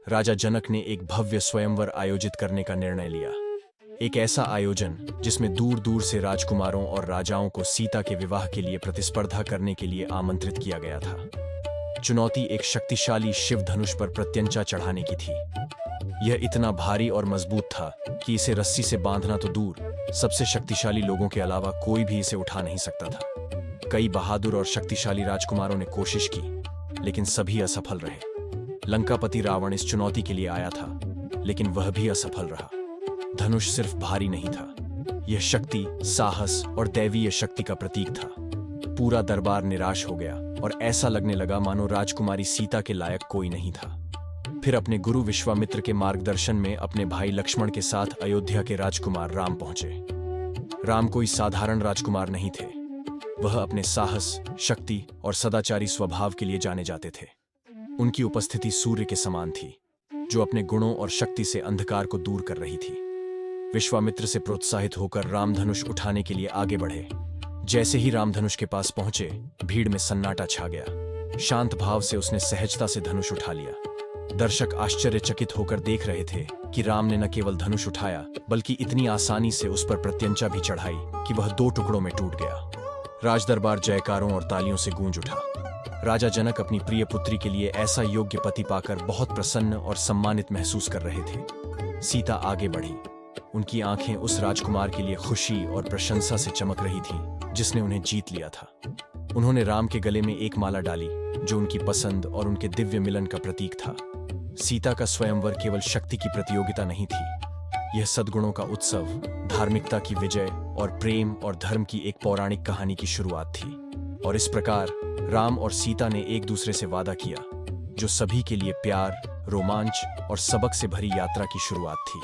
राजा जनक ने एक भव्य स्वयंवर आयोजित करने का निर्णय लिया। एक ऐसा आयोजन जिसमें दूर दूर से राजकुमारों और राजाओं को सीता के विवाह के लिए प्रतिस्पर्धा करने के लिए आमंत्रित किया गया था। चुनौती एक शक्तिशाली शिव धनुष पर प्रत्यंचा चढ़ाने की थी। यह इतना भारी और मजबूत था कि इसे रस्सी से बांधना तो दूर, सबसे शक्तिशाली लोगों के अलावा कोई भी इसे उठा नहीं सकता था। कई बहादुर और शक्तिशाली राजकुमारों ने कोशिश की, लेकिन सभी असफल रहे। लंकापति रावण इस चुनौती के लिए आया था, लेकिन वह भी असफल रहा। धनुष सिर्फ भारी नहीं था, यह शक्ति, साहस और दैवीय शक्ति का प्रतीक था। पूरा दरबार निराश हो गया और ऐसा लगने लगा मानो राजकुमारी सीता के लायक कोई नहीं था। फिर अपने गुरु विश्वामित्र के मार्गदर्शन में अपने भाई लक्ष्मण के साथ अयोध्या के राजकुमार राम पहुंचे। राम कोई साधारण राजकुमार नहीं थे। वह अपने साहस, शक्ति और सदाचारी स्वभाव के लिए जाने जाते थे। उनकी उपस्थिति सूर्य के समान थी, जो अपने गुणों और शक्ति से अंधकार को दूर कर रही थी। विश्वामित्र से प्रोत्साहित होकर रामधनुष उठाने के लिए आगे बढ़े। जैसे ही रामधनुष के पास पहुंचे, भीड़ में सन्नाटा छा गया। शांत भाव से उसने सहजता से धनुष उठा लिया। दर्शक आश्चर्यचकित होकर देख रहे थे कि राम ने न केवल धनुष उठाया, बल्कि इतनी आसानी से उस पर प्रत्यंचा भी चढ़ाई कि वह 2 टुकड़ों में टूट गया। राजदरबार जयकारों और तालियों से गूंज उठा। राजा जनक अपनी प्रिय पुत्री के लिए ऐसा योग्य पति पाकर बहुत प्रसन्न और सम्मानित महसूस कर रहे थे। सीता आगे बढ़ी। उनकी आंखें उस राजकुमार के लिए खुशी और प्रशंसा से चमक रही थीं, जिसने उन्हें जीत लिया था। उन्होंने राम के गले में एक माला डाली, जो उनकी पसंद और उनके दिव्य मिलन का प्रतीक था। सीता का स्वयंवर केवल शक्ति की प्रतियोगिता नहीं थी, यह सद्गुणों का उत्सव, धार्मिकता की विजय और प्रेम और धर्म की एक पौराणिक कहानी की शुरुआत थी। और इस प्रकार राम और सीता ने एक दूसरे से वादा किया, जो सभी के लिए प्यार, रोमांच और सबक से भरी यात्रा की शुरुआत थी।